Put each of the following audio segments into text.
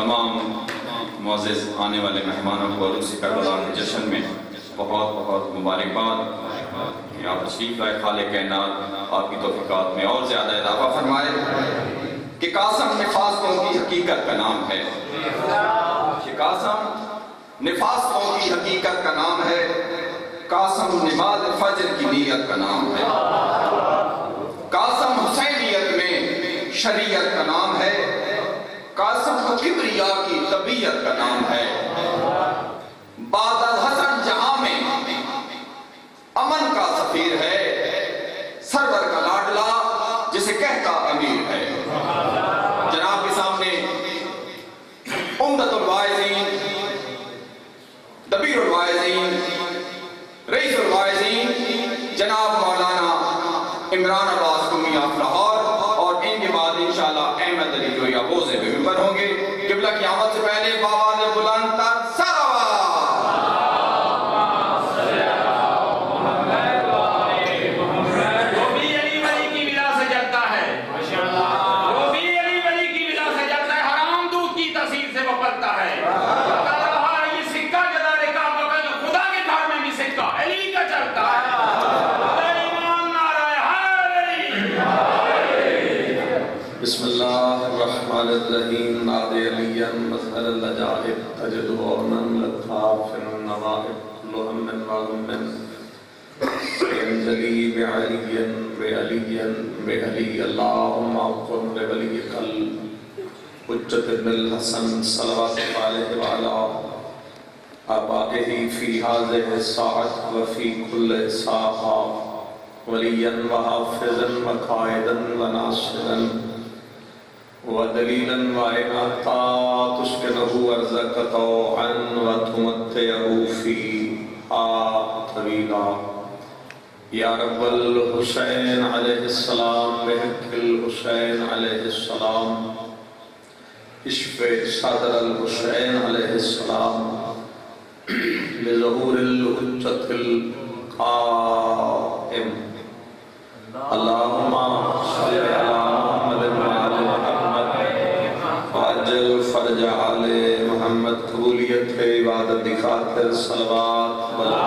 تمام معزز آنے والے مہمانوں کو عروس کربلا کے جشن میں بہت بہت مبارکباد کہ آپ تشریف لائے۔ خالق کائنات آپ کی توفیقات میں اور زیادہ اضافہ فرمائے کہ قاسم نفاستوں کی حقیقت کا نام ہے، کہ قاسم نفاستوں کی حقیقت کا نام ہے، قاسم نماز فجر کی نیت کا نام ہے، قاسم حسینیت میں شریعت کا نام ہے، قاسم کبریاء کی طبیعت کا نام ہے، بعد حسن جہاں میں امن کا سفیر ہے، سرور کا لاڈلا جسے کہتا امیر ہے۔ جناب کے سامنے عمدۃ الواعظین، دبیر الواعظین، رئیس الواعظین جناب مولانا عمران عباس قمی آف لاہور، اور ان کے بعد انشاءاللہ احمد علی جوئی ابوزے میں ممبر ہوں گے۔ قبلہ کی آمد سے پہلے بآواز بلند تر بسم اللہ الرحمن الرحیم۔ نادِ علیاً مظہر اللجائب تجد غورناً لطاف النوائب لہمن وغمن انجلی بعلیاً بعلیاً بعلی اللہم اقم بولیک الحجت ابن الحسن صلوات علیہ وعلا آبائہ فی هذه الساعة وفی کل ساعة ولیاً وحافظاً وقائداً وناصراً ودلیلاً وإناتا تسکنہ ارضک طوعاً وتمتعہ فیہا طویلا۔ یا رب الحسین علیہ السلام بحق الحسین علیہ السلام اشفع صدر الحسین علیہ السلام لظہور الحجت القائم۔ اللہم صلی علی محمد وعلی محمد وعجل فرج آل محمد۔ قبولیت عبادت دی خاطر صلوات منا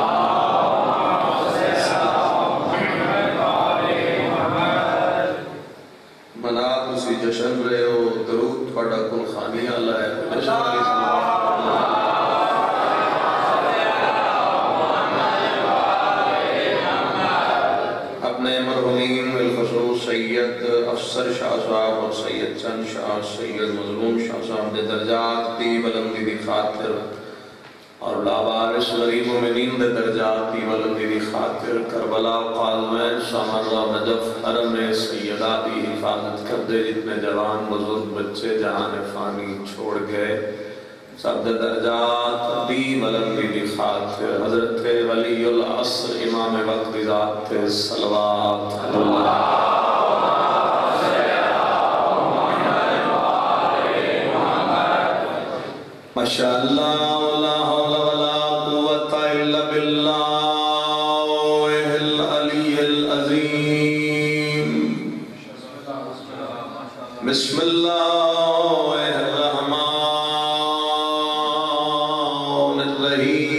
تسی جشن رہے ہو، درود تھوڑا کل خانی اللہ ہے جشن علی اپنے مرحومین بالخصوص سید افسر شاہ صاحب اور سید چند شاہ، سید مظلوم شاہ صاحب دے درجات دی بلندی دی خاطر، اور لاوارث غریب مومنین دے درجات دی بلندی دی خاطر کربلا و قازمین سامرہ نجف حرم سیدہ دی حفاظت کر دے۔ جتنے جوان بزرگ بچے جہان فانی چھوڑ گئے سب دے درجات دی بلندی دی خاطر حضرت ولی العصر امام وقت ذات صلوات اللہ ماشاءاللہ لا حول ولا قوة الا باللہ العلی العظیم۔ بسم اللہ الرحمن الرحیم۔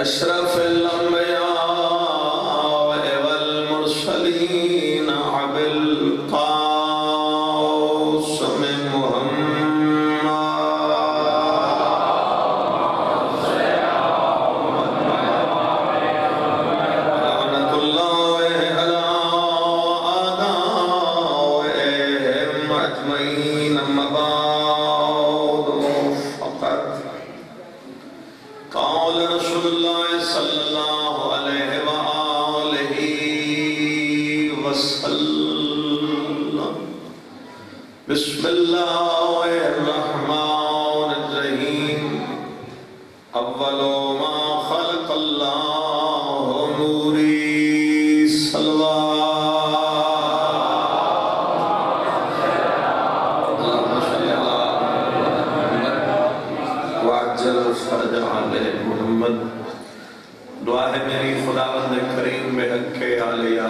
اشرف الانبیاء والمرسلین ابی القاسم محمد لعنت اللہ علی اعدائہم اجمعین۔ اما بعد فقط قال رسول اللہ صلی اللہ علیہ وآلہ وسلم۔ بسم اللہ الرحمن الرحیم۔ اول ما خلق اللہ نوری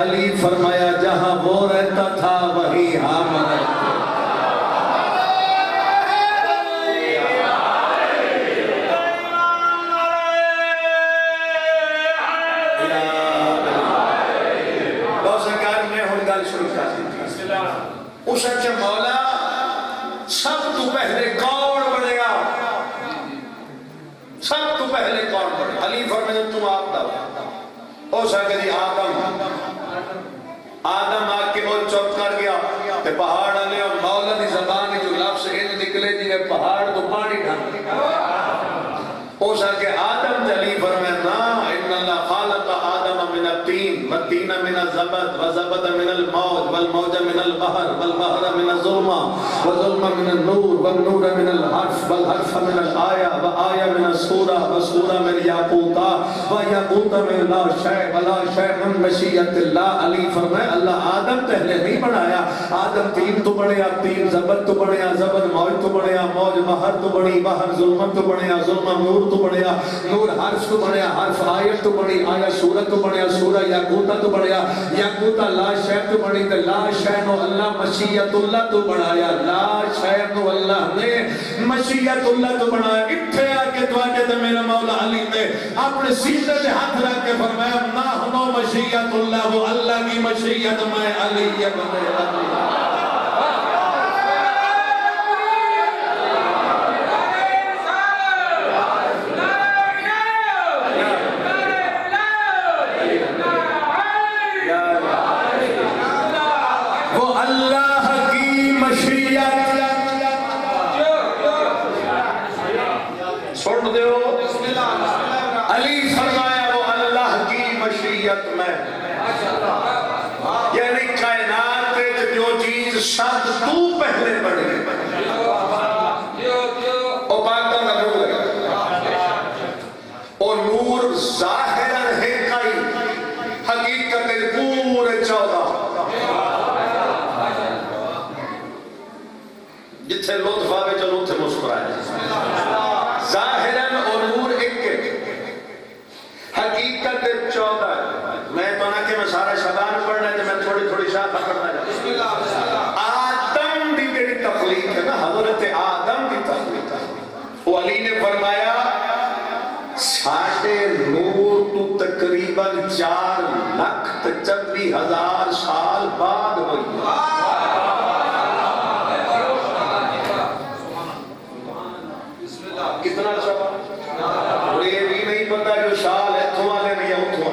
علی فرمایا جہاں وہ رہتا تھا وہیں ہم رہتے۔ اس کے مولا سب تو پہلے کون بنے گا؟ سب تو پہلے کون بنے؟ علی فرمایا تم آپ دا اس کے دی آدم آ کے وہ چپ کر گیا تے پہاڑ والے مولا دی زبان جو لفظ ان نکلے جی پہاڑ تو پانی ڈھک اس کے آدم تے علی فرمایا نا ان اللہ خالق آدم من الطین والطین من الزبد والزبد من الموج والموج من البحر والبحر من الظلمہ والظلمہ من النور والنور من الحرف والحرف من الآیہ وآیہ من السورہ والسورہ من یاقوتہ ویاقوتہ من لا شیء ولا شیء من مشیت اللہ۔ علی فرمائے اللہ آدم پہلے نہیں بنایا، آدم تین تو بنیا، تین زبد تو بنیا، زبد موج تو بنیا، موج بحر تو بنی، بحر ظلمت تو بنیا، ظلمہ نور تو بنیا، نور حرف تو بنیا، حرف آیت تو بنی، آیت سورت تو بنیا، سورہ یاقوتہ تو بنیا، یاقوتہ لا شیء تو بنی، تے لا شیء نو اللہ مشیت اللہ تو بنایا، لا شیء نو اللہ نے مشیت اللہ تو بنایا۔ اتھے آکے تو آکے تے میرا مولا علی نے اپنے سینے پہ ہاتھ رکھ کے فرمایا نحنو مشیت اللہ، وہ اللہ کی مشیت میں علی ابن علی۔ یعنی کائنات میں جو چیز سب تو پہلے بڑھے اور باقی کا نور ہے اور نور ظاہر ہے کئی حقیقت پورے 14 جتھے لطف آوے چلو اتھے مسکرائے ظاہراً اور نور ایک حقیقت 14 میں تو نہ کہ میں سارا شبان پڑھنا ہے تو میں تھوڑی تھوڑی شاہ پکڑنا جاتا۔ آدم دی جڑی تخلیق ہے نا، حضرت آدم دی تخلیق ہے، وہ علی نے فرمایا ساڑھے نور تو تقریباً 4,40,000 سال بعد ہوئی۔ کتنا شبان؟ اور یہ بھی نہیں پتا جو شال ہے تو آلے نہیں ہے اتھو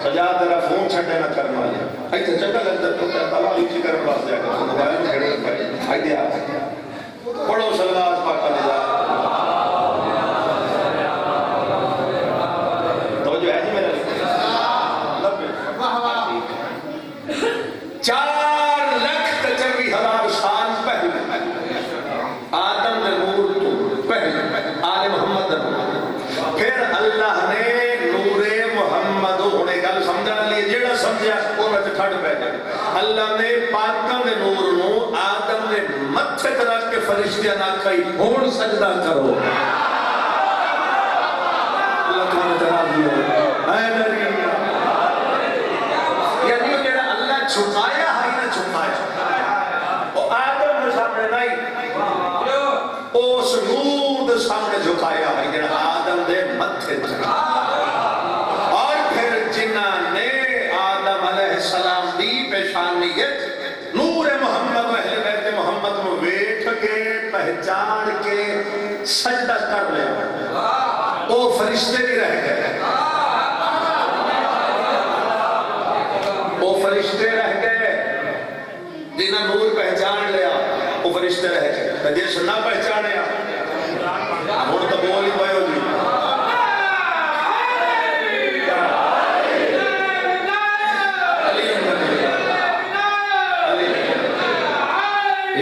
سجا تیرا فون چھٹے نہ کرنا لیا ایسا چکا لگتا ہے تو کیا تلا لیچی کرنے باس جائے گا موبائل میں چھڑے پڑے آئی دیا پڑھو صلوات پاکا لیا تو جو ہے جی میرے 4,40,000 سال پہلے آدم نے نور تو پہلے آل محمد پھر اللہ نے نور محمد ہونے گل سمجھا لیے جیڑا سمجھا وہ میں ٹھڑ پہ جائے اللہ نے پاکاں دے نور نو آدم نے متھے رکھ کے فرشتیاں نہ کہی ہون سجدہ کرو اللہ تمہیں جناب دیا اے نبی یعنی وہ جیڑا اللہ چھپایا ہے نہ چھپایا وہ آدم کے سامنے نہیں اس نور دے سامنے جھکایا ہے جیڑا آدم دے متھے چکا اور پھر جنہاں نے آدم علیہ السلام دی پیشانیت نور محمد و اہل بیت محمد کو ویٹھ کے پہچان کے سجدہ کر لیا وہ فرشتے بھی رہ گئے وہ فرشتے رہ گئے جنہاں نور پہچان لیا وہ فرشتے رہ گئے جس نہ پہچانے ہوں تو بول ہی پائے ہو جی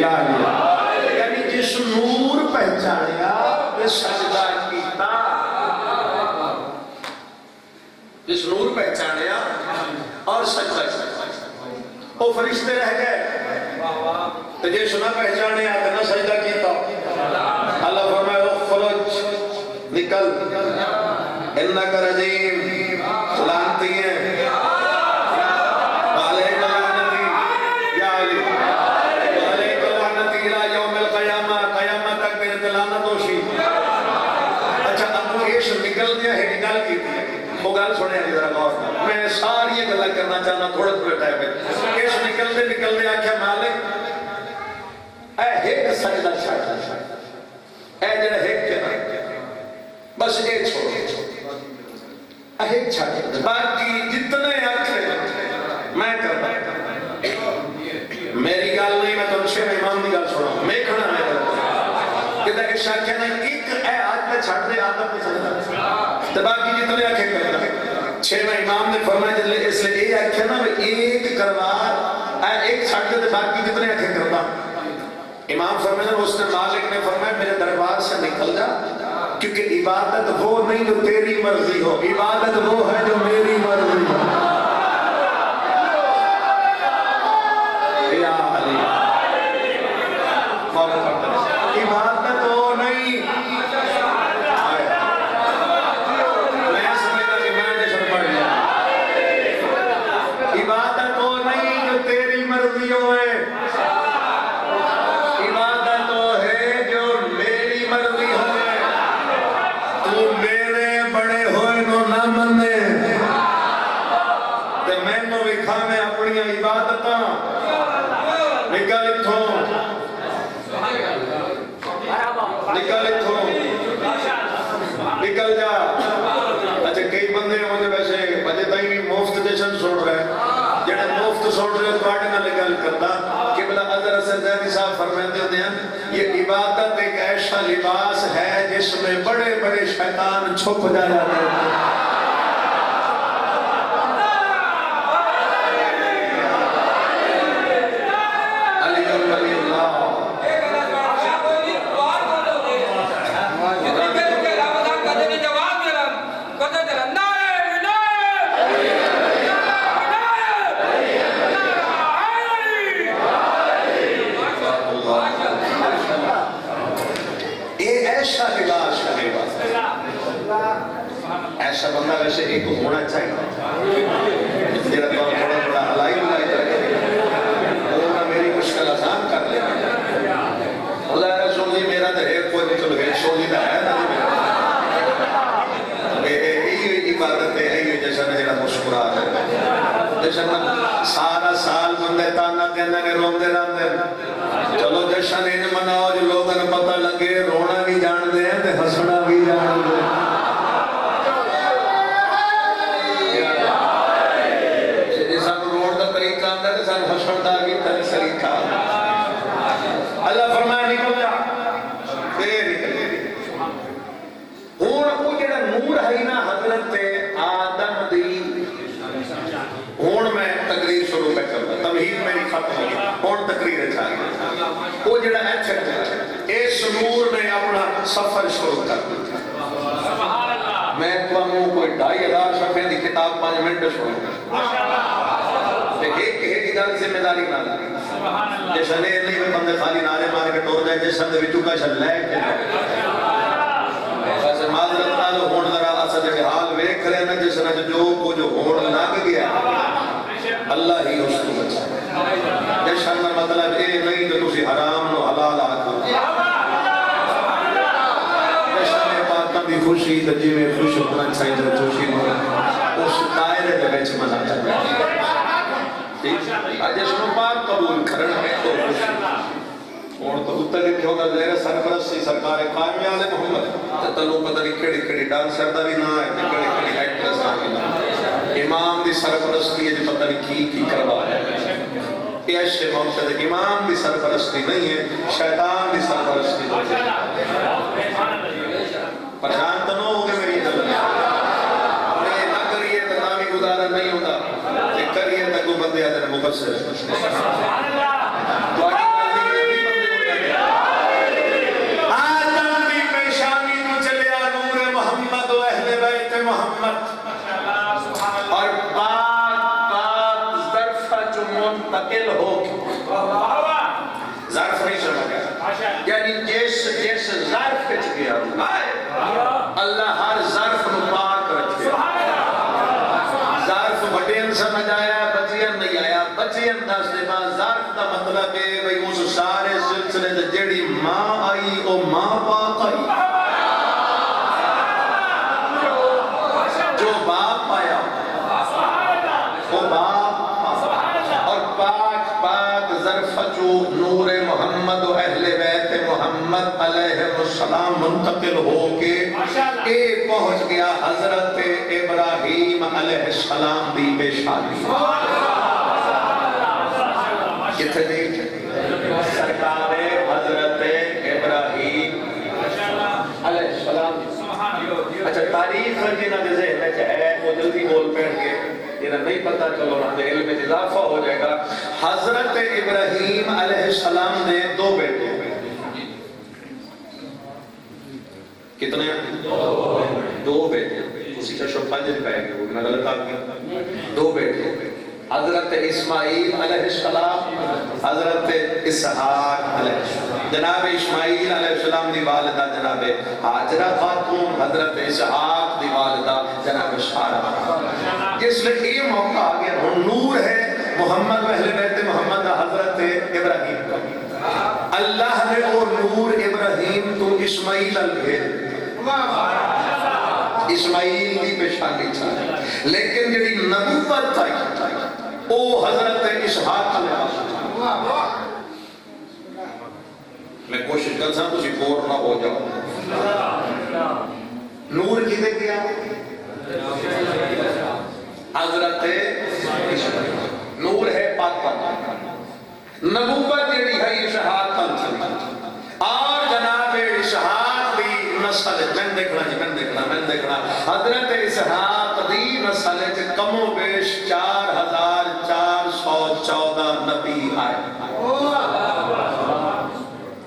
یعنی جس نور پہچانیا سجدہ کیتا جس نور پہچانیا اور سجدہ کیتا وہ فرشتے رہ گئے تو جس نہ پہچانیا تو نہ سجدہ کیتا اللہ فرمائے اخرج نکل انکا رجیم لانتی ہیں کرنا چاہنا تھوڑا تھوڑا ٹائم ہے اس نکلتے نکلتے آکھیا مالک اے ایک سجدہ چھٹ اے جڑا ایک بس ایک چھوڑ ایک چھٹ باقی جتنے آکھے میں کرتا میری گال نہیں میں تو شیخ امام دی گال چھوڑا میں کھڑا میں کرتا کہ دیکھ شاکہ نے ایک اے آج میں چھٹ دے آدم میں سجدہ تو باقی جتنے آکھے کرتا چھویں امام نے فرمایا اس لئے یہ آکھے نا ایک کروار ایک چھٹ دے باقی جتنے آکھے کرتا امام فرمایا اس نے مالک نے فرمایا میرے دربار سے نکل جا کیونکہ عبادت وہ نہیں جو تیری مرضی ہو عبادت وہ ہے جو میری مرضی ہو یا علی عبادت وہ نہیں میں سمجھتا کہ میں نے سب پڑھ لیا عبادت وہ نہیں جو تیری مرضی ہوئے عبادت وہ ہے جو میری مرضی ہوئے تو میرے بڑے ہوئے نو نہ منے تے میں نو وکھا میں اپنی عبادتاں نکل اتھوں نکل اتھوں نکل جا اچھا کئی بندے ہوں جو ویسے بجے تائی بھی مفت جشن سوڑ رہے جنہیں مفت سوڑ رہے تو آٹے نہ لگل کرتا کہ بلا حضر حسن زیدی صاحب فرمائے ہوتے ہیں یہ عبادت ایک ایسا لباس ہے جس میں بڑے بڑے شیطان چھپ جا جاتے ہیں ایسا بندہ ویسے ایک ہونا چاہیے جڑا تھوڑا بڑا ہلائی وہ میری مشکل آسان کر لے خدا رسول جی میرا تو ایک کوئی نکل گئے سولی دا ہے نا یہی عبادت ہے یہی جیسا جڑا مسکرا ہے جیسا سارا سال بندے تانا کہنا کہ روندے رہندے چلو جشن ان مناؤ جو لوگوں نے پتہ لگے رونا بھی جان دے ہیں تے ہنسنا بھی جان دے اللہ فرمایا نکل جا ہون وہ جڑا نور ہے نا حضرت آدم دی ہون میں تقریر شروع میں کرتا تمہید میری ختم ہوگی ہون تقریر چاہیے وہ جڑا ایتھے اس نور نے اپنا سفر شروع کر دیا میں تمہیں کوئی 2,500 صفحے دی کتاب 5 منٹ سنوں ایک گل ذمہ داری نہ لگی جیسا نہیں بندے خالی نعرے مار کے ٹور جائے جیسا دے وچوں کا چل لے کے ویسے معذرت نال ہون ذرا اسد دے حال ویکھ رہے نا جس نے جو کچھ ہون لگ گیا اللہ ہی اس کو بچائے جیسا کا مطلب اے نہیں کہ تسی حرام نو حلال آکھو جیسا نے پاکاں دی خوشی تے جویں خوش ہونا چاہیے خوشی نو اس دائرے دے وچ منا چاہیے جس کو پاک قبول کرنا ہے تو خوشی اور تو اتر لکھے ہوگا زیر سرپرستی سرکار قائمی آل محمد تلو پتہ نہیں کھڑی کھڑی ڈانسر دا بھی نہ ہے کھڑی کھڑی ایکٹرس دا بھی نہ امام دی سرپرستی ہے جو پتہ نہیں کی کروا ہے یہ ایسے موقع ہے امام دی سرپرستی نہیں ہے شیطان دی سرپرستی پرشان تو نہ ہوگے میری جلد نہ کریے تو نہ بھی گزارا نہیں ہوتا کریے تک وہ بندے آدھر مبصر آدم بھی پیشانی کو چلیا نور محمد و اہل بیت محمد اور پاک ظرفہ جو منتقل ہو ظرف نہیں سمجھ گیا یعنی جیس ظرف کچھ گیا اللہ ہر ظرف نو پاک رکھے ظرف بڑین سمجھ آیا بچین نہیں آیا بچین دس دے بعد ظرف دا مطلب ہے بھئی اس سارے سلسلے دے جڑی ماں آئی او ماں پاک آئی جو باپ آیا وہ باپ نور محمد و اہل بیت محمد علیہ السلام منتقل ہو کے اے پہنچ گیا حضرت ابراہیم علیہ السلام دی پیشانی کتنے دی سرکار حضرت ابراہیم علیہ السلام. اچھا تاریخ جنہ کے ذہن میں ہے وہ جلدی بول پڑھ کے جنہ نہیں پتہ چلو نہ علم میں اضافہ ہو جائے گا. حضرت ابراہیم علیہ السلام نے دو بیٹے. کتنے ہیں؟ دو بیٹے. اسی کا شو پنج پہ گئے وہ میں غلط آ گیا. دو بیٹے حضرت اسماعیل علیہ السلام حضرت اسحاق علیہ السلام. جناب اسماعیل علیہ السلام دی والدہ جناب حاجرہ خاتون, حضرت اسحاق دی والدہ جناب سارہ. جس لئے یہ موقع آ گیا ہوں نور ہے محمد و اہل بیت محمد حضرت ابراہیم کا. اللہ نے وہ نور ابراہیم تو اسماعیل البھید اسماعیل دی پیشانی چاہے لیکن جڑی نبوت تھا او حضرت اسحاق علیہ السلام. میں کوشش کرتا ہوں تسی بور نہ ہو جاؤ. نور کی دے دیا حضرت اسحاق. نور ہے پاک پاک. نبوت جڑی ہے اسحاق اور جناب اسحاق دی نسل میں دیکھنا حضرت اسحاق دی نسل کم و بیش 4414 نبی آئے.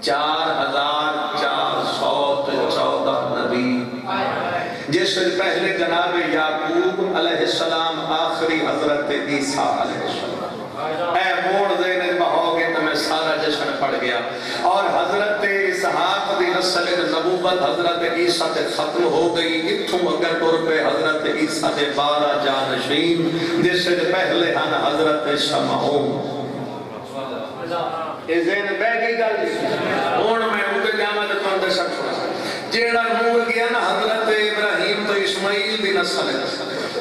4414 نبی جس پہلے جناب یعقوب علیہ السلام آخری حضرت عیسیٰ علیہ السلام. اے موڑ دینے بہو گے تو میں سارا جشن پڑھ گیا. اور حضرت اسحاق دی نسل نبوت حضرت عیسیٰ سے ختم ہو گئی. اتھوں اگر طور پہ حضرت عیسیٰ دے 12 جانشین جس سے پہلے ہن حضرت شمعون. یہ ذہن بہ گئی گل ہوں میں اُتے جاواں تے تھانوں دساں جیڑا نور گیا نا حضرت ابراہیم تو اسماعیل دی نسل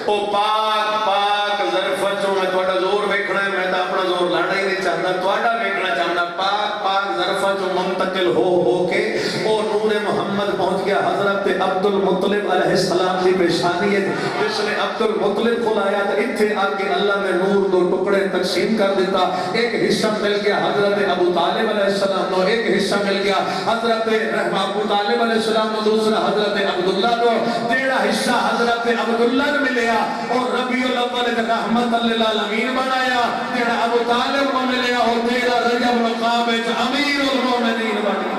او پاک پاک ظرفت چوں میں تہاڈا زور ویکھنا ہے. میں تو اپنا زور لانا ہی نہیں چاہتا تہاڈا ویکھنا چاہتا. پاک پاک ظرفت چوں منتقل ہو کے او نور محمد پہنچ گیا حضرت عبد المطلب علیہ السلام دی پیشانی ہے. جس نے عبد المطلب کو لایا تو اتنے آ کے اللہ نے نور دو ٹکڑے تقسیم کر دیتا. ایک حصہ مل گیا حضرت ابو طالب علیہ السلام کو, ایک حصہ مل گیا حضرت ابو طالب علیہ السلام کو, دوسرا حضرت عبداللہ کو. تیرا حصہ حضرت عبداللہ نے ملیا اور ربیع الاول رحمت للعالمین بنایا. تیرا ابو طالب کو ملیا اور تیرا رجب مقام امیر المومنین بنایا.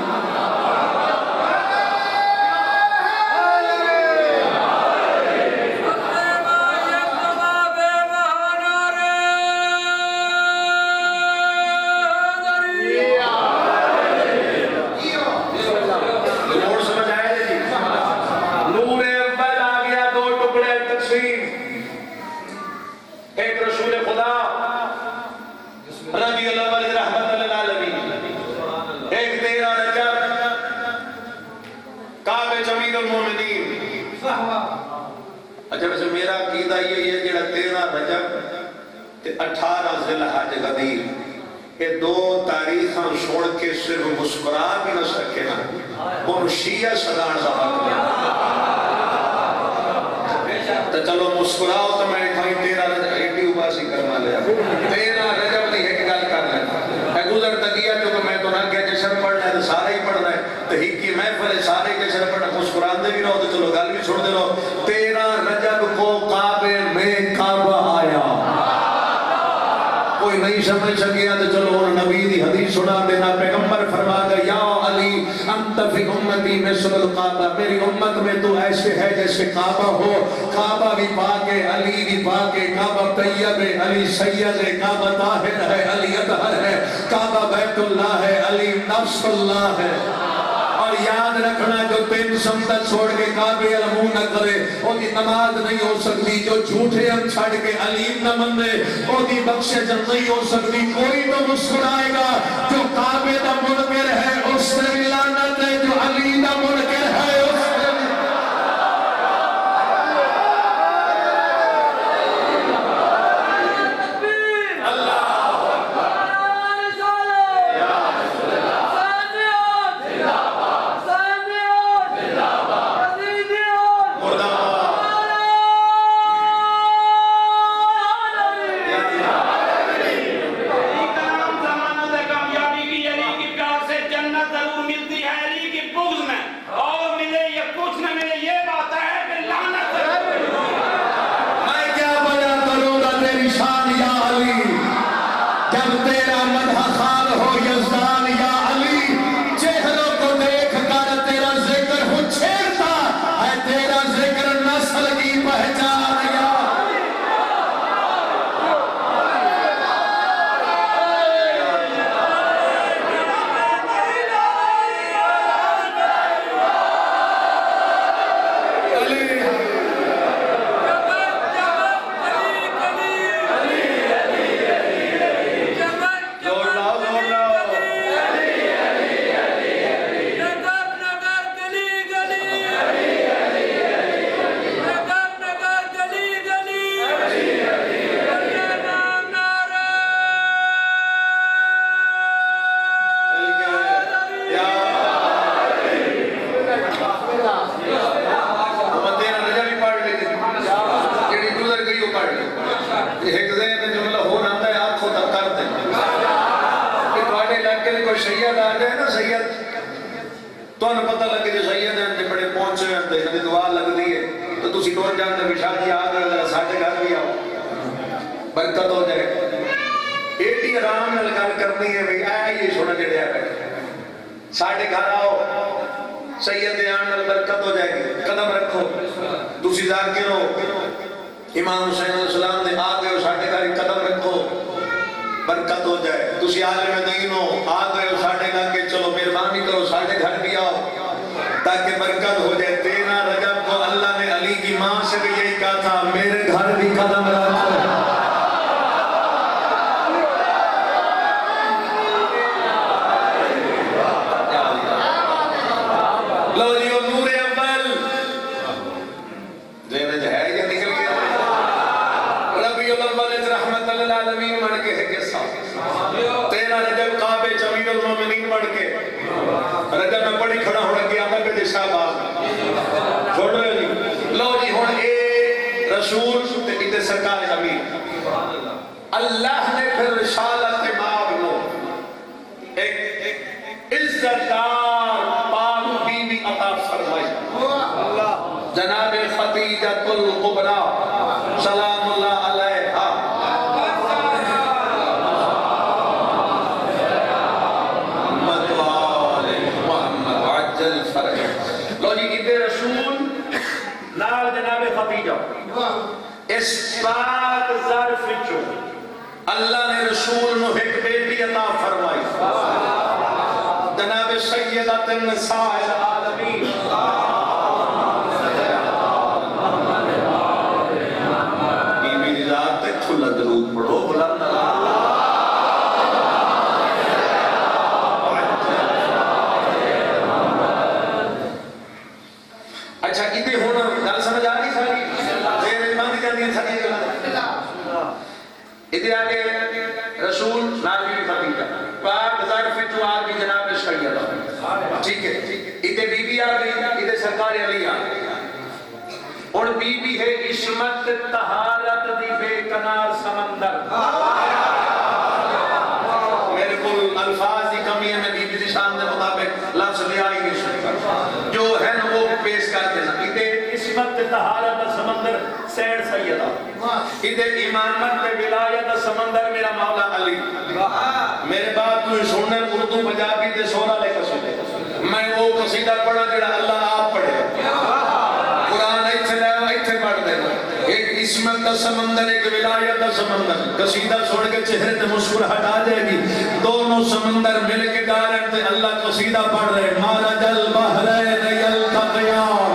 اچھا ویسے میرا عقیدہ یہ ہے جڑا 13 رجب تے 18 ذی الحج غدیر یہ دو تاریخاں چھوڑ کے صرف مسکرا بھی نہ سکے نا ان شیعہ سدان دا حق تو چلو مسکراؤ تو میں کہیں 13 رجب ایڈی اباسی کرما لیا 13 رجب نہیں ہے کہ گل کر لیں اے گزر تکیا کیونکہ میں تو نہ کیا جشن پڑھنا ہے تو سارا ہی پڑھنا ہے تو ہی کی محفل ہے سارے جشن پڑھنا مسکران دے بھی رہو تو چلو گل بھی چھوڑ دے رہو. 13 رجب کو کعبے میں کعبہ آیا. کوئی نہیں سمجھ سکیا تو چلو اور نبی دی حدیث سنا دینا. پیغمبر فرما گیا یا علی انت فی امتی مثل الکعبہ, میری امت میں تو ایسے ہے جیسے کعبہ ہو. کعبہ بھی پاک ہے, علی بھی پاک ہے. کعبہ طیب ہے, علی سید ہے. کعبہ طاہر ہے, علی اطہر ہے. کعبہ بیت اللہ ہے, علی نفس اللہ ہے. اور یاد رکھنا جو 3 سمت چھوڑ کے کعبے المون نہ کرے وہ دی نماز نہیں ہو سکتی. جو جھوٹے ہم چھڑ کے علیم نہ مندے وہ دی بخشش نہیں ہو سکتی. کوئی تو مسکرائے گا جو کعبے دا منکر ہے اس سے بھی لعنت ہے, جو علی دا منکر ہے اس سے بھی. اللہ جب تیرا مدح خال ہو یزدان یا علی، چہروں کو دیکھ کر تیرا ذکر ہو چھیڑتا ہے، تیرا ذکر نسل کی پہچان یا سید آ جائے نا، سید تو پتہ لگے جو سید ہیں بڑے پہنچے ہیں تو انہیں دعا لگ دی ہے تو تسی ٹور جانتے بھی شاہ جی آ گئے ساڑھے گھر بھی آؤ برکت ہو جائے. ایڈی آرام نال گل کرنی ہے بھئی آیا یہ سونا جڑے آ گئے ساڑھے گھر آؤ، سید آن نال برکت ہو جائے گی. قدم رکھو تسی ذاکر ہو، امام حسین علیہ السلام نے آ گئے ساڑھے گھر قدم رکھو برکت ہو جائے. تسی عالم دین ہو، آ گئے ہو ساڑھے گھر کے، چلو مہربانی کرو ساڑھے گھر بھی آؤ تاکہ برکت ہو جائے. 13 رجب کو اللہ نے علی کی ماں سے بھی یہی کہا تھا میرے گھر بھی قدم رکھو. لو جی وہ نور اول ذہن ہے یا نکل گیا؟ ربیع الاول رحمت للعالمین بن کے ہے قصہ. 13 رجب کعبے امیر المومنین بن کے رجب میں بڑی کھڑا ہونا گیا میں پہ شہباز چھوڑو جی. لو جی ہوں اے رسول تے سرکار امیر اللہ نے پھر رسالت ماب نو ایک عزت دار پاک بی بی عطا فرمائی، جناب خدیجۃ الکبریٰ سلام اللہ علیہا. لو جی ادھر رسول نال جناب خدیجہ اس پاک ظرف چو اللہ نے رسول نو ایک بیٹی عطا فرمائی، جناب سیدۃ النساء العالمین بی بی ذات تے کھلا درود پڑھو بلند اچھا ادھے ہونا گل سمجھ آ گئی ساری تیرے بند کر دیا ساری ادھے آگے رسول نابی خدیجہ پاک ظرف جو آگئی جناب سیدہ ٹھیک ہے. ادھے بی بی آگئی ادھے سرکار علی آگئی اور بی بی ہے عصمت طہارت دی بے کنار سمندر. میرے کو الفاظ دی کمی ہے میں بی بی دی شان دے مطابق لفظ لیا ہی نہیں سکتا جو ہے نا وہ پیش کر دینا. ادھے عصمت طہارت سمندر سیر سیدہ، ادھے امامت ولایت سمندر میرا مولا علی. میرے بات تو سننے اردو پنجابی دے سورا لے قصیدے میں وہ قصیدہ پڑھا جڑا اللہ آپ پڑھے قرآن ایتھے لے ایتھے پڑھ دینا. ایک عصمت کا سمندر ایک ولایت کا سمندر، قصیدہ چھوڑ کے چہرے تے مسکراہٹ آ جائے گی. دونوں سمندر مل کے ڈائریکٹ تے اللہ قصیدہ پڑھ رہے مرج البحرین یلتقیان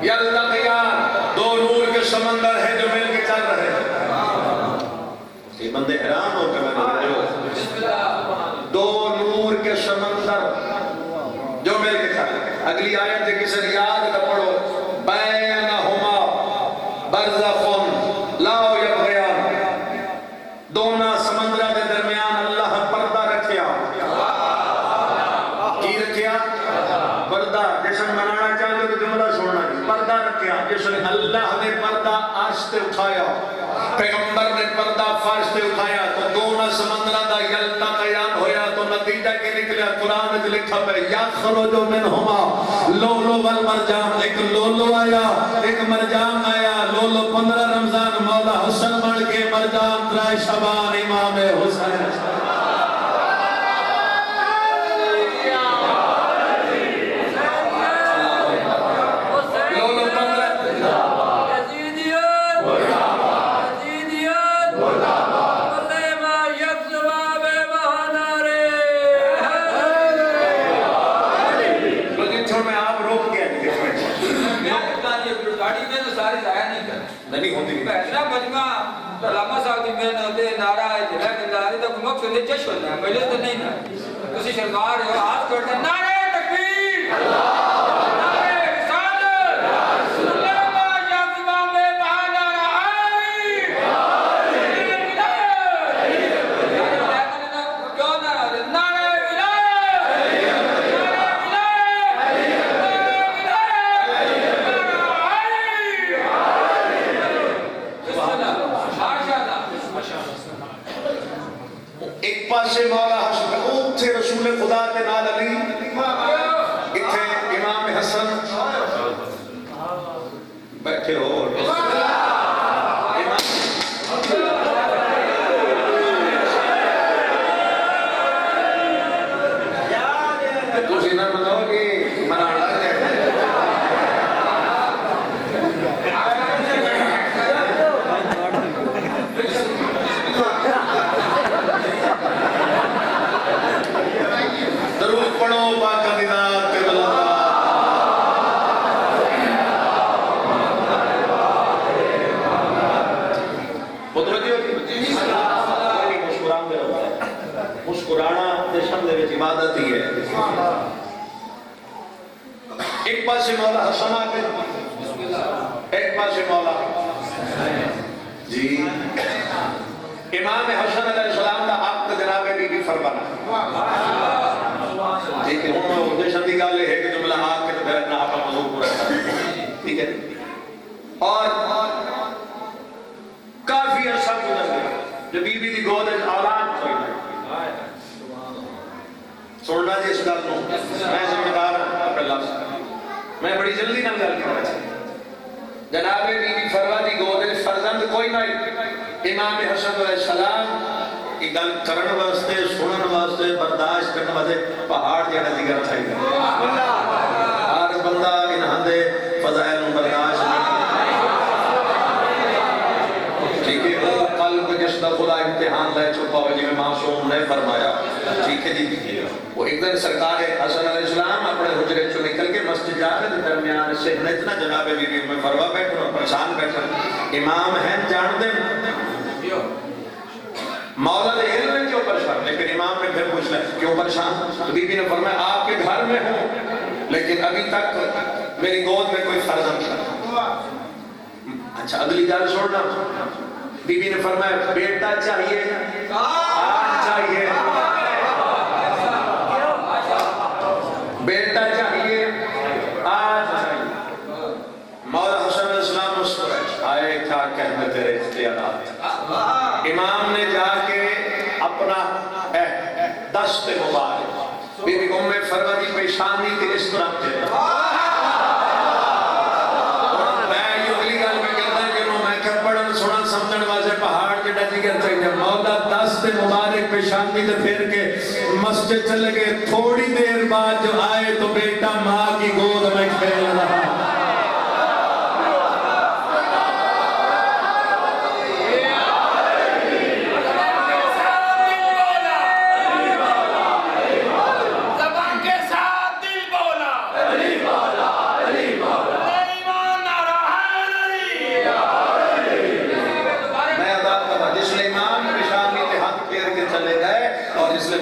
یلتقیان دو نور کے سمندر ہے جو مل کے چل رہے ہیں. یہ بندے حیران ہو کے میں نے دو نور کے سمندر جو مل کے چل رہے ہیں. اگلی آیت ہے کسی یاد کا پڑھو بینہما برزخ لا یبغیان، دونوں سمندرہ کے درمیان اللہ پردہ رکھیا. کی رکھیا؟ پردہ. جیسے منانا چاہتے تو جملہ سننا جی. پردہ رکھیا جس نے اللہ نے پردہ عرش تے اٹھایا، پیغمبر نے پردہ فرش تے اٹھایا تو دونوں سمندرہ دا یلتقیان ہویا تو نتیجہ کے نکلیا قرآن میں لکھا ہے یخرج منہما لولو والمرجان، ایک لولو آیا ایک مرجان آیا، لولو 15 رمضان مولا حسن بن کے، مرجان 3 شعبان امام حسین۔ نہیں ہوتی اتنا مجمع علامہ صاحب کی میں ہوتے نعرہ ہے جلہ دلاری تک مقصد جشن ہے، مجلس تو نہیں نا کسی شرکار ہے ہاتھ کرتے نعرہ تکبیر نعرہ رسالت علامہ یعظمہ میں بہانا رہائی کیوں نعرہ نعرہ ایک پاسے مولا حسن اوتھے رسول خدا تے نال علی، اتھے امام حسن بیٹھے ہو تسی نہ مناؤ گے منانا ہے درود پڑھو پاک دیدار تے بلند مسکرانا جشن دے وچ عبادت ہی ہے۔ ایک پاسے مولا حسن آ کے ایک پاسے مولا جی امام حسن علیہ السلام کا عقد جناب بی بی فرمانا ٹھیک ہے، ہوں جشن کی گل ہے کہ جملہ آ کے تو پھر اپنا آپ موضوع پورا کریں، ٹھیک ہے۔ اور کافی عرصہ گزر گیا جو بی بی دی گود اولاد ہوئی سننا جی اس گل کو میں ذمہ دار اپنے لفظ میں بڑی جلدی نہ گل کرنا چاہتا جناب بی بی فروا دی گود فرزند کوئی نہیں، امام حسن علیہ السلام کی گل کرن واسطے سنن واسطے برداشت کرنے واسطے پہاڑ جہاں جگر چاہیے، ہر بندہ انہاں دے فضائل نو برداشت نہیں ٹھیک ہے، وہ قلب جس دا خدا امتحان لے چکا ہو جی میں معصوم نے فرمایا ٹھیک ہے جی۔ وہ ایک دن سرکار حسن علیہ السلام اپنے حجرے چو نکل کے مسجد جا رہے درمیان سے اتنا جناب بی بی میں فروا بیٹھے اور پریشان بیٹھے، امام ہیں جان دیں مولا نے علم میں کیوں پریشان، لیکن امام نے پھر پوچھ لیں کیوں پریشان، تو بی بی نے فرمایا آپ کے گھر میں ہوں لیکن ابھی تک میری گود میں کوئی فرزند نہیں۔ اچھا اگلی گل چھوڑنا، بی بی نے فرمایا بیٹا چاہیے آج چاہیے بیٹا چاہیے آج چاہیے۔ مولا حسن علیہ السلام مسکرائے آئے کیا کہنے تیرے اختیارات، امام نے جا کے اپنا دست مبارک بی بی ام فروا کی پیشانی تے اس طرح دیتا میں یہ اگلی گل میں کہتا ہے کہ میں کہ پڑھن سنا سمجھن واسطے پہاڑ جڑا جگر چاہیے، مولا دست مبارک پیشانی تے پھر کے مسجد چلے گئے، تھوڑی دیر بعد جو آئے تو بیٹا ماں کی گود میں کھیل رہا،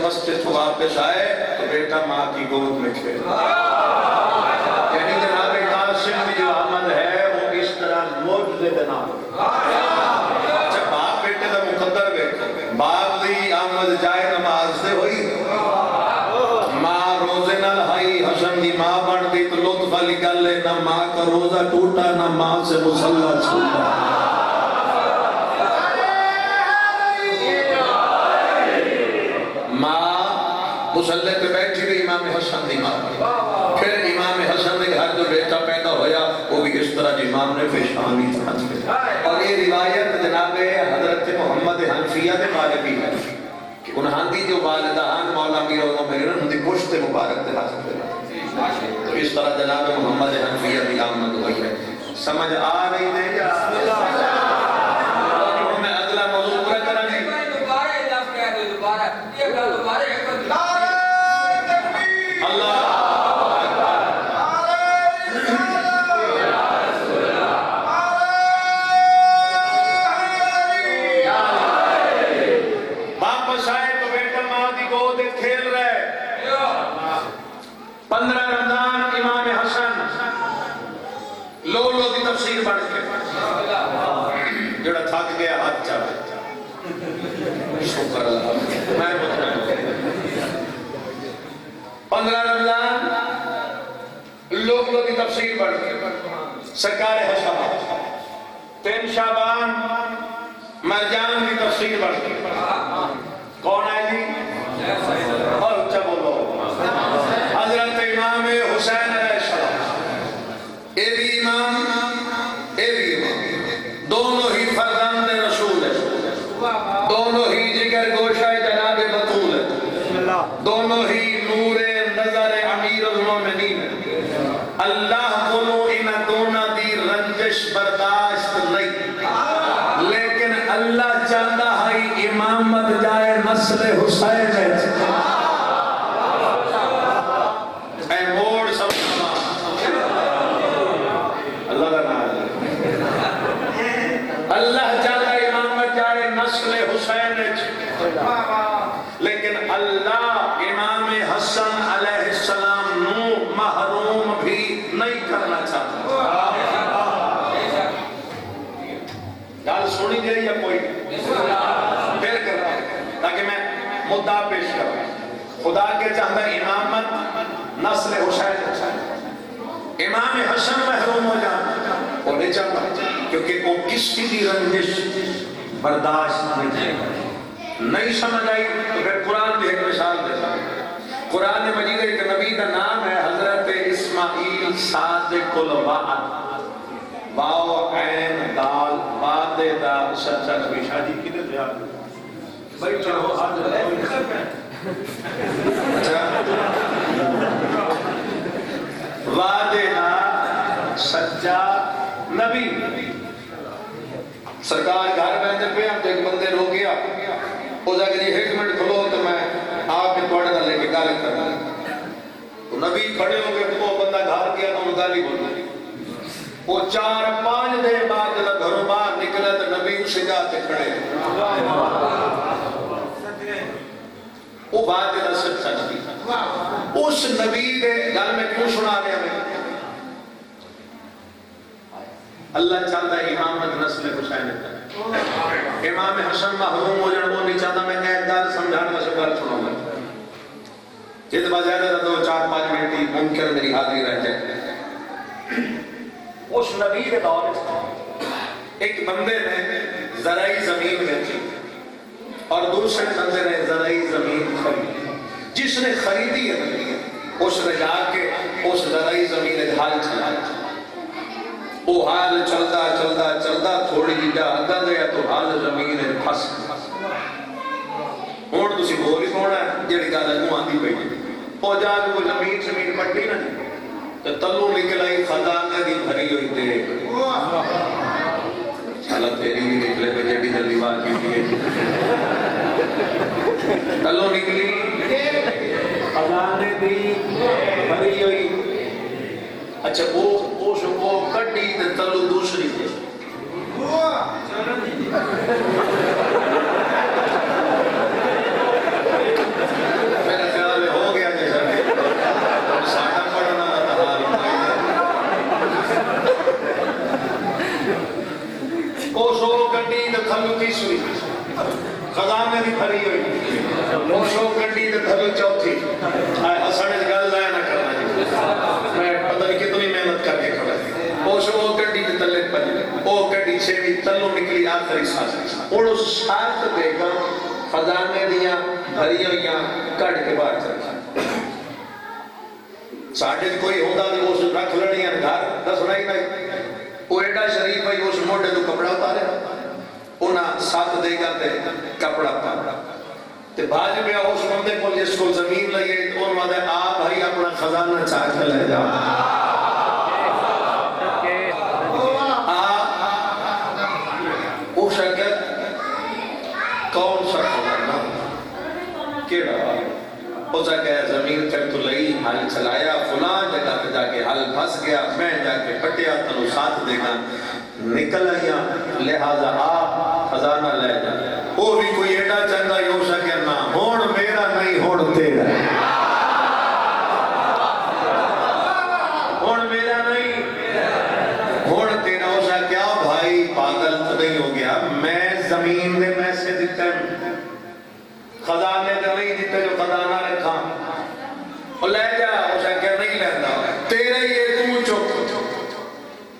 مسجد کو واپس آئے تو بیٹا ماں کی گود میں کھیل، یعنی جناب قاسم کی جو آمد ہے وہ اس طرح معجزے کے نام، اچھا باپ بیٹے کا مقدر بیٹھے، باپ دی آمد جائے نماز سے ہوئی، ماں روزے نہ لہائی، حسن دی ماں بن دی تو لطف والی گل ہے، نہ ماں کا روزہ ٹوٹا نہ ماں سے مصلی چھوٹا۔ مصلی پہ امام حسن دی ماں پھر امام حسن کے گھر جو بیٹا پیدا ہویا وہ بھی اس طرح امام نے پیشانی پہنچ گئے. اور یہ روایت جناب حضرت محمد حنفیہ کے بارے بھی ہے کہ انہاں دی جو والدان مولا میر المومنین ان دی پشت مبارک دے حاصل کرے. تو اس طرح جناب محمد حنفیہ کی آمد ہوئی ہے. سمجھ آ رہی ہے یا میں اگلا موضوع پورا کرا نہیں اللہ واپس آئے تو بیٹا ماں دی گود کھیل رہے. 15 رمضان امام حسن لولو کی تفسیر پڑھ کے جڑا تھک گیا ہاتھ چاہے شکر اللہ میں بتا 15 رمضان لولو کی تفسیر پڑھ کے سرکار حسن 3 شعبان مرجان کی تفسیر پڑھ کے کون ہے جی اور اچھا بولو حضرت امام حسین علیہ السلام اے بھی امام دونوں ہی فرزند رسول ہیں, دونوں ہی جگر گوشہ جناب بطول ہیں, دونوں ہی نور نظر امیر المومنین ہیں. اللہ کو ان دونوں دی رنجش برداشت نہیں, لیکن اللہ چاہتا ہے امامت جائے نسل حسین ہے. اے موڑ سمجھنا اللہ کا نام اللہ چاہتا ہے امامت جائے نسل حسین ہے, لیکن اللہ امام حسن علیہ السلام نو محروم بھی نہیں کرنا چاہتا. گل سنی گئی یا کوئی پھر کر رہا تاکہ میں مدعا پیش کروں. خدا کے چاہتا ہے امامت نسل حسین, امام حسن محروم ہو جانا وہ نہیں چاہتا کیونکہ وہ کس کی بھی رنجش برداشت نہیں سمجھ آئی. تو پھر قرآن بھی ایک مثال دیتا ہے. قرآن مجید ایک نبی کا نام ہے حضرت اسماعیل صادق الوعد, واو عین دال وعدے دا سچا نبی. شادی کی دے دیا بھائی چلو حاضر ہے وعدے دا سچا نبی. سرکار گھر بیٹھے پہ ہم ایک بندے رو گیا وہ جا کہ ایک منٹ کھلو تو میں آپ کے توڑے نہ لے کے گالے کرنا. تو نبی کھڑے ہو گئے تو وہ بندہ گھر گیا تو گالی بول رہی. وہ 4-5 دن بعد جب گھروں باہر نکلا تو نبی اسے جاتے کھڑے. وہ بات جب سچا نبی اس نبی کے گل میں کیوں سنا رہے ہیں. اللہ چاہتا ہے امامت نسل حسین ہے. امام حسن محروم ہو جانا وہ نہیں چاہتا. میں ایک گل سمجھانے میں سے گل سناؤں گا جتنا زیادہ تو 4-5 منٹ ہی ممکن میری حاضری رہ جائے. اس نبی کے دور ایک بندے نے زرعی زمین بیچی اور دوسرے بندے نے زرعی زمین خریدی. جس نے خریدی ہے اس نے جا کے اس زرعی زمین حال چلایا. وہ حال چلتا چلتا چلتا تھوڑی جی جا اگا گیا تو حال زمین پھس ہوں تسی بول ہی ہونا جڑی گل اگوں آندی پئی. وہ جا کے وہ زمین پٹی نا تو تلو نکل آئی خزانے دی بھری ہوئی دیکھ. اللہ تیری بھی نکلے پہ جڑی جلدی بات کی تلو نکلی خزانے دی بھری ہوئی. اچھا وہ کٹی تے تلو دوسری تھی. میرا خیال ہو گیا جیسا ساڑھا پڑھنا تحال وہ سو کٹی تے تلو تیسری خزانے دی بھری ہوئی. وہ سو کٹی تے تلو چوتھی. ہسنے گل لایا نہ کرنا جی میں پتہ نہیں کتنی محنت کر کے کھڑا. وہ کٹی تے تلے پجے وہ کٹی چھویں تلو نکلی آخری سانس. اور اس سات بیگم خزانے دیاں بھری ہوئیاں کٹ کے باہر چل ساڈے کوئی ہوتا تو اس رکھ لڑی گھر دسنا ہی نہیں وہ ایڈا شریف ہے اس موڈے تو کپڑا اتارے انہاں ساتھ دے گا تے کپڑا پا تے باج پہ اس بندے کو جس کو زمین لگے ان وعدے آپ بھائی اپنا خزانہ چاک کے لے جاؤ وہ شکل کون سا خزانہ کیڑا ہو سکے زمین کر تو لئی حل چلایا فلاں جگہ پہ جا کے حل پھنس گیا میں جا کے پٹیا تنو ساتھ دے گا نکل آیا لہذا آپ خزانہ لے جا وہ بھی کوئی ایڈا چنگا ہی ہو سکے نہ ہون میرا نہیں ہون تیرا ہون میرا نہیں ہون تیرا ہو سکیا بھائی پاگل تو نہیں ہو گیا میں زمین دے میں سے دیتا ہوں خزانے دے نہیں دیتے جو خزانہ رکھا وہ لے جا ہو سکیا نہیں لیتا تیرے یہ تو چک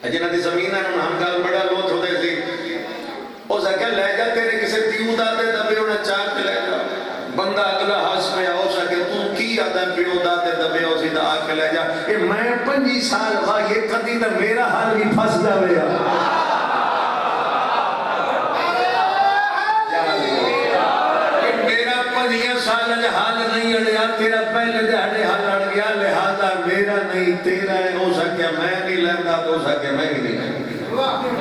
جنہ دی زمین ہے ہم گل بڑا لوت ہوتے تھی ہو سکیا لے جا تیرے کسے تیو داتے دبے انہیں چاک کے لے جا بندہ اگلا ہاس میں ہو سکے تو کی آدم پیو داتے دبے ہو سیدھا آ کے لے جا کہ میں 25 سال بعد یہ کدی تو میرا حال بھی پھنس جاوے گا میرا 15 سال حال نہیں اڑیا تیرا پہلے دہاڑے حال اڑ گیا لہذا میرا نہیں تیرا ہے ہو سکیا میں نہیں لینا تو ہو سکیا میں بھی نہیں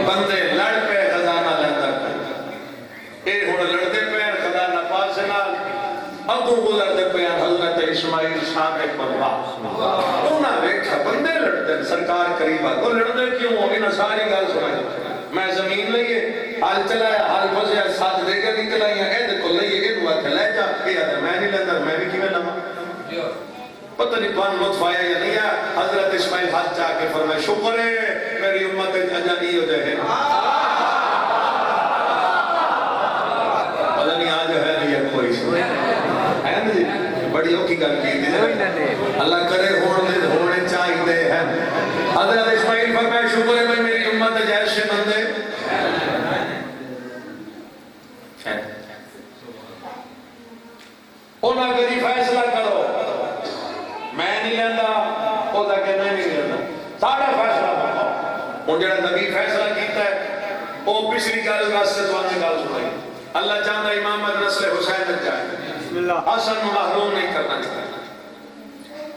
بندے لڑ پہ خزانہ لینا اے ہن لڑتے پہ خزانہ پاس نال ابو گزرتے پہ حضرت اسماعیل صادق پر واپس انہاں ویکھا بندے لڑتے سرکار قریب آ کو لڑتے کیوں انہاں ساری گل سنائی میں زمین لئیے حال چلایا حال پھسیا ساتھ دے کے نکل آئی ہیں اے کو لئیے اے دعا کہ لے جا اے آدھا میں نہیں لیندر میں بھی کیویں لما پتہ نہیں توان لطف آیا یا نہیں آیا حضرت اسماعیل ہاتھ چاہ کے فرمائے شکر ہے میری امت اجانی ہو جائے پتہ نہیں آج ہے نہیں ہے کوئی ہے نا جی بڑی اوکی گل کی تھی اللہ کرے ہونے چاہیے ہیں حضرت اسماعیل فرمائے شکر ہے میں میری امت جیسے بندے انہاں کدی فیصلہ کرو میں نہیں لینا وہ تو کہ میں نہیں لینا ساڑھا فیصلہ کرو ہن جڑا نبی فیصلہ کیتا ہے وہ پچھلی گل واسطے توانے گل سنائی اللہ چاہتا امامت نسل حسین تک جائے حسن محروم نہیں کرنا چاہتا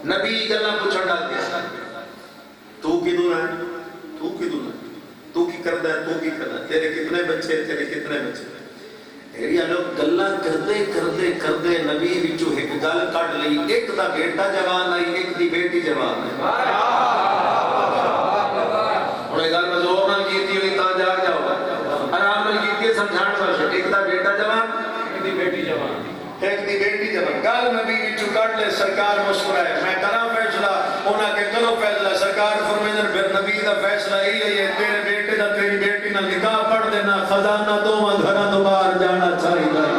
نبی گلاں پوچھن ڈال دیا تو کدوں ہے تو کدوں ہے تو کی کردا ہے تو کی کردا ہے تیرے کتنے بچے تیرے کتنے بچے تیری لوگ گلاں کردے نبی وچوں ایک گل کڈ لئی ایک دا بیٹا جوان آئی ایک دی بیٹی جوان آئی ہن گل میں زور نال کیتی ہوئی تا جاگ جاؤ آرام نال کیتی سمجھان واسطے ایک دا بیٹا جوان ایک دی بیٹی جوان ایک دی بیٹی جوان گل نبی وچوں کڈ لے سرکار مسکرائے میں کراں فیصلہ انہاں کے کرو فیصلہ سرکار فرمائیں پھر نبی دا فیصلہ یہی ہے تیرے بیٹے دا تیری بیٹی نال نکاح پڑھ دینا خزانہ دوواں گھراں تو باہر جانا چاہیے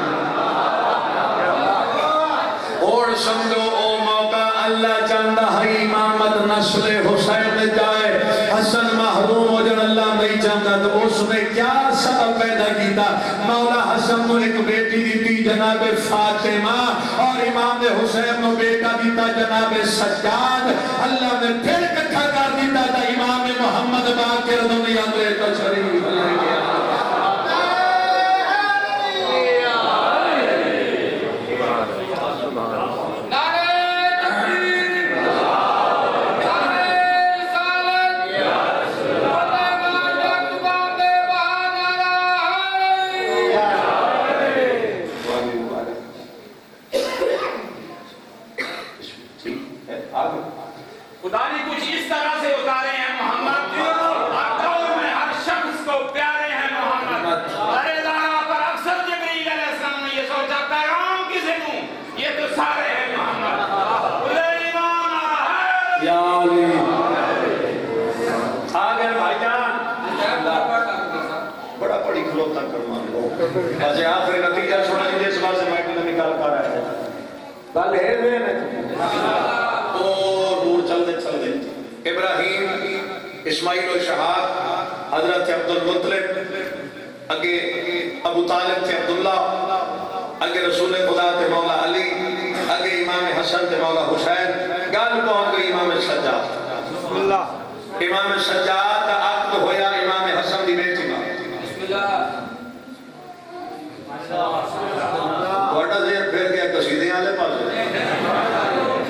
اور سمجھو او موقع اللہ چاہتا ہے امامت نسل حسین میں جائے حسن محروم ہو جن اللہ نہیں چاہتا تو اس نے کیا سبب پیدا کیتا مولا حسن کو ایک بیٹی دیتی جناب فاطمہ اور امام حسین کو بیٹا دیتا جناب سجاد اللہ نے پھر کٹھا کر دیتا تھا امام محمد باقر دنیا میں تشریف لے گیا خدا نے کچھ اس طرح سے اتارے ہیں محمد ہر دور میں ہر شخص کو پیارے ہیں محمد ارے دارا پر اکثر جبریل علیہ السلام نے یہ سوچا پیغام کسے دوں یہ تو سارے ہیں محمد بلے ایمان آ یا علی آگے بھائی جان بڑا پڑی کھلوتا کرمان لو آجے آخری نتیجہ سنا جی جس بار سے میں نکال کر رہا ہے گل ہے میں ابراہیم اسماعیل و شہاب حضرت عبد المطلب اگے ابو طالب تھے عبداللہ اگے رسول خدا تھے مولا علی اگے امام حسن تھے مولا حسین گل پہنچ گئی امام سجاد امام سجاد کا عقد ہویا امام حسن دی بیٹی کا بسم اللہ بڑا زیر پھر گیا قصیدے والے پاس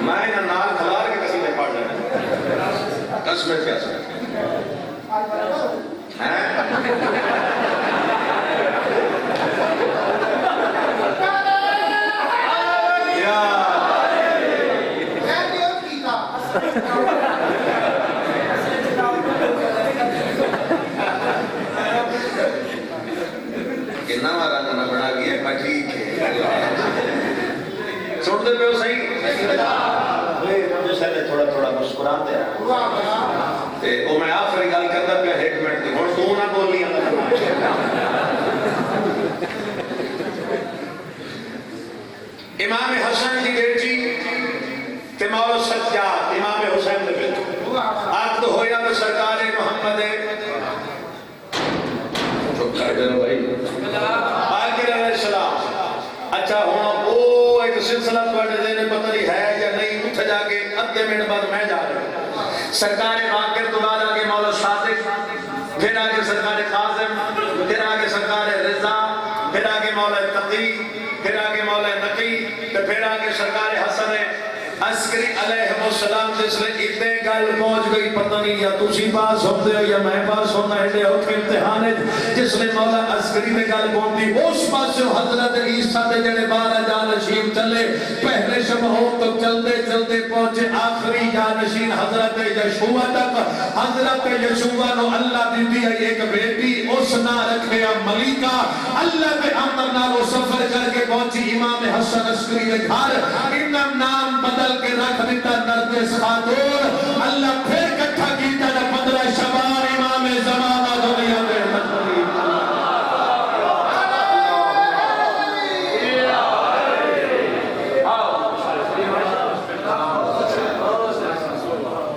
میں انہاں نال کھلار کے قصیدے پڑھ رہے ہیں قسم کیا سر کتنا مارا نہ بنا گیا میں ٹھیک ہے سن دے پہ ہو صحیح جسے تھوڑا تھوڑا مسکراتے ہیں وہ میں آخری گل کرتا پہ 1 منٹ دی ہن تو نہ بولی امام حسن دی بیٹی تے مولا سجاد امام حسین دے بیٹے عقد ہویا تے سرکار محمد چپ کر دے بھائی باقر علیہ السلام اچھا ہونا وہ ایک سلسلہ تھوڑے دینے پتہ نہیں ہے یا نہیں اٹھ جا کے ادھے منٹ بعد میں جا رہا ہوں سرکار باقر تو بعد آگے مولا صادق پھر آگے سرکار قاسم پھر آگے سرکار رضا پھر آگے مولا تقی پھر آگے مولا نقی پھر آگے سرکار حسن عسکری علیہ السلام جس نے اتنے گل پہنچ گئی پتہ نہیں یا تسی پاس ہوتے ہو یا میں پاس ہونا ہے امتحان جس نے مولا عسکری نے گل پہنچی اس پاس سے حضرت عیسیٰ دے جڑے 12 جانشین چلے پہلے شبہوں تو چلتے چلتے پہنچے آخری جانشین حضرت یشوع تک حضرت یشوع نو اللہ دیتی ہے ایک بیٹی اس نہ رکھے ملیکہ اللہ کے امر نالو سفر کر کے پہنچی امام حسن عسکری دے گھر انہم نام بدل کے رکھ دیتا